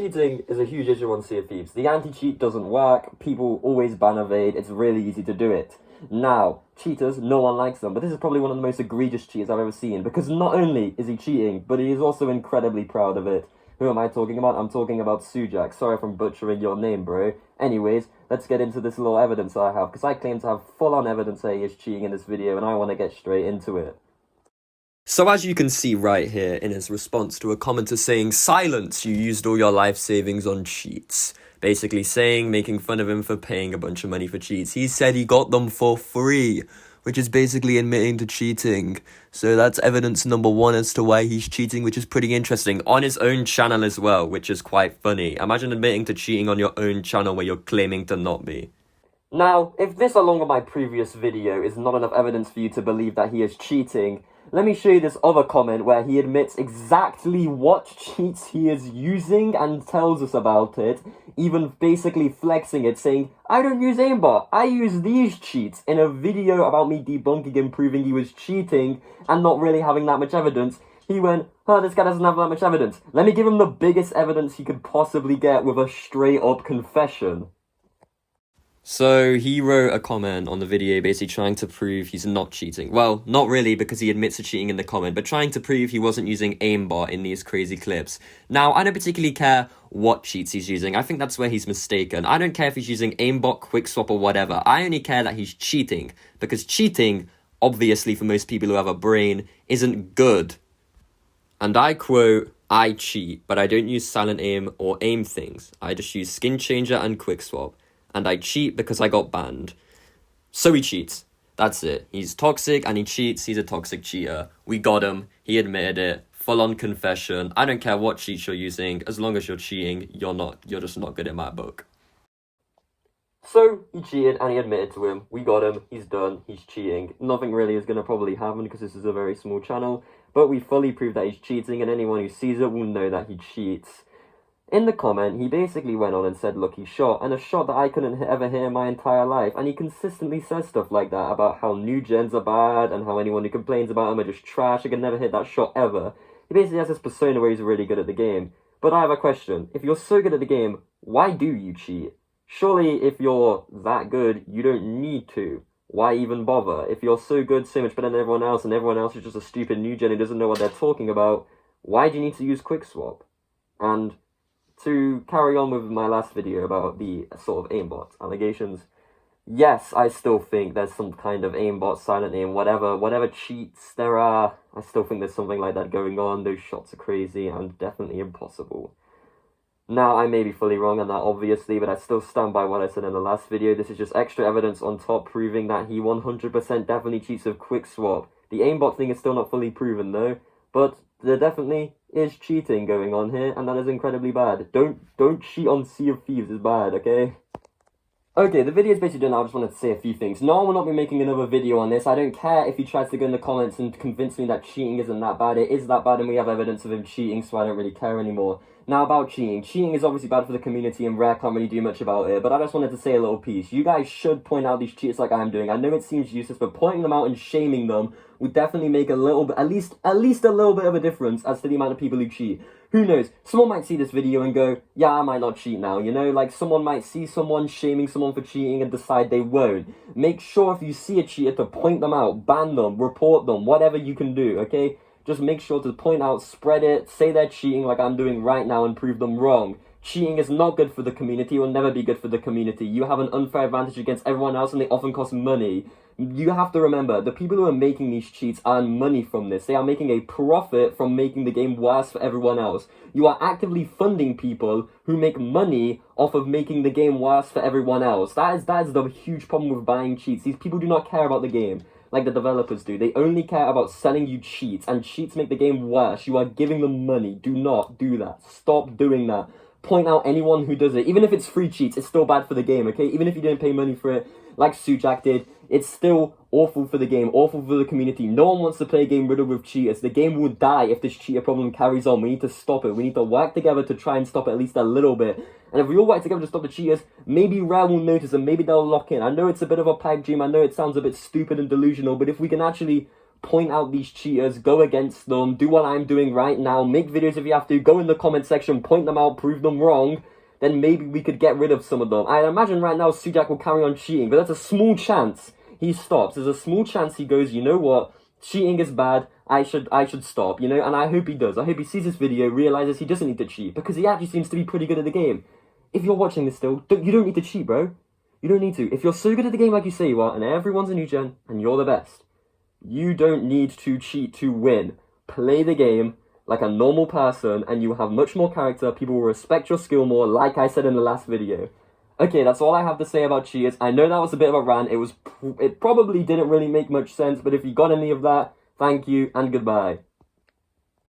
cheating is a huge issue on Sea of Thieves. The anti-cheat doesn't work, people always ban evade, it's really easy to do it. Now, cheaters, no one likes them, but this is probably one of the most egregious cheaters I've ever seen, because not only is he cheating, but he is also incredibly proud of it. Who am I talking about? I'm talking about Sujak. Sorry if I'm butchering your name, bro. Anyways, let's get into this little evidence I have, because I claim to have full-on evidence that he is cheating in this video, and I want to get straight into it. So as you can see right here in his response to a commenter saying, "Silence, you used all your life savings on cheats." Basically making fun of him for paying a bunch of money for cheats. He said he got them for free, which is basically admitting to cheating. So that's evidence number one as to why he's cheating, which is pretty interesting. On his own channel as well, which is quite funny. Imagine admitting to cheating on your own channel where you're claiming to not be. Now, if this along with my previous video is not enough evidence for you to believe that he is cheating, let me show you this other comment where he admits exactly what cheats he is using and tells us about it, even basically flexing it, saying, "I don't use aimbot, I use these cheats," in a video about me debunking him, proving he was cheating and not really having that much evidence. He went, "Oh, this guy doesn't have that much evidence. Let me give him the biggest evidence he could possibly get with a straight up confession." So he wrote a comment on the video basically trying to prove he's not cheating. Well, not really, because he admits to cheating in the comment, but trying to prove he wasn't using aimbot in these crazy clips. Now, I don't particularly care what cheats he's using. I think that's where he's mistaken. I don't care if he's using aimbot, quickswap, or whatever. I only care that he's cheating, because cheating, obviously for most people who have a brain, isn't good. And I quote, "I cheat, but I don't use silent aim or aim things. I just use skin changer and quickswap. And I cheat because I got banned." So he cheats. That's it. He's toxic and he cheats. He's a toxic cheater. We got him. He admitted it. Full-on confession. I don't care what cheats you're using. As long as you're cheating, you're just not good in my book. So, he cheated and he admitted to him. We got him. He's done. He's cheating. Nothing really is going to probably happen because this is a very small channel. But we fully proved that he's cheating, and anyone who sees it will know that he cheats. In the comment, he basically went on and said, "Look, he shot," and a shot that I couldn't ever hear in my entire life, and he consistently says stuff like that about how new gens are bad, and how anyone who complains about him are just trash. I could never hit that shot ever. He basically has this persona where he's really good at the game. But I have a question. If you're so good at the game, why do you cheat? Surely, if you're that good, you don't need to. Why even bother? If you're so good, so much better than everyone else, and everyone else is just a stupid new gen who doesn't know what they're talking about, why do you need to use quickswap? And to carry on with my last video about the sort of aimbot allegations, yes, I still think there's some kind of aimbot, silent aim, whatever cheats there are, I still think there's something like that going on. Those shots are crazy and definitely impossible. Now, I may be fully wrong on that, obviously, but I still stand by what I said in the last video. This is just extra evidence on top proving that he 100% definitely cheats with quickswap. The aimbot thing is still not fully proven, though, but there definitely is cheating going on here, and that is incredibly bad. Don't cheat on Sea of Thieves, it's bad, okay? Okay, the video is basically done. I just wanted to say a few things. No, I will not be making another video on this. I don't care if he tries to go in the comments and convince me that cheating isn't that bad. It is that bad, and we have evidence of him cheating, so I don't really care anymore. Now, about cheating. Cheating is obviously bad for the community, and Rare can't really do much about it, but I just wanted to say a little piece. You guys should point out these cheats like I'm doing. I know it seems useless, but pointing them out and shaming them would definitely make a little bit, at least a little bit of a difference as to the amount of people who cheat. Who knows? Someone might see this video and go, "Yeah, I might not cheat now," you know? Like, someone might see someone shaming someone for cheating and decide they won't. Make sure if you see a cheater to point them out, ban them, report them, whatever you can do, okay? Just make sure to point out, spread it, say they're cheating like I'm doing right now and prove them wrong. Cheating is not good for the community, it will never be good for the community. You have an unfair advantage against everyone else and they often cost money. You have to remember, the people who are making these cheats earn money from this. They are making a profit from making the game worse for everyone else. You are actively funding people who make money off of making the game worse for everyone else. That is the huge problem with buying cheats. These people do not care about the game like the developers do. They only care about selling you cheats, and cheats make the game worse. You are giving them money. Do not do that. Stop doing that. Point out anyone who does it. Even if it's free cheats, it's still bad for the game, okay? Even if you didn't pay money for it, like Sujak did, it's still awful for the game, awful for the community. No one wants to play a game riddled with cheaters. The game will die if this cheater problem carries on. We need to stop it. We need to work together to try and stop it at least a little bit. And if we all work together to stop the cheaters, maybe Rare will notice and maybe they'll lock in. I know it's a bit of a pipe dream. I know it sounds a bit stupid and delusional, but if we can actually point out these cheaters, go against them, do what I'm doing right now, make videos if you have to, go in the comment section, point them out, prove them wrong, then maybe we could get rid of some of them. I imagine right now Sujak will carry on cheating, but that's a small chance he stops. There's a small chance he goes, you know what, cheating is bad, I should stop, you know, and I hope he does. I hope he sees this video, realizes he doesn't need to cheat, because he actually seems to be pretty good at the game. If you're watching this still, you don't need to cheat, bro. You don't need to. If you're so good at the game like you say you are, and everyone's a new gen, and you're the best, you don't need to cheat to win. Play the game like a normal person, and you have much more character. People will respect your skill more, like I said in the last video. Okay, that's all I have to say about cheaters. I know that was a bit of a rant. It probably didn't really make much sense, but if you got any of that, thank you and goodbye.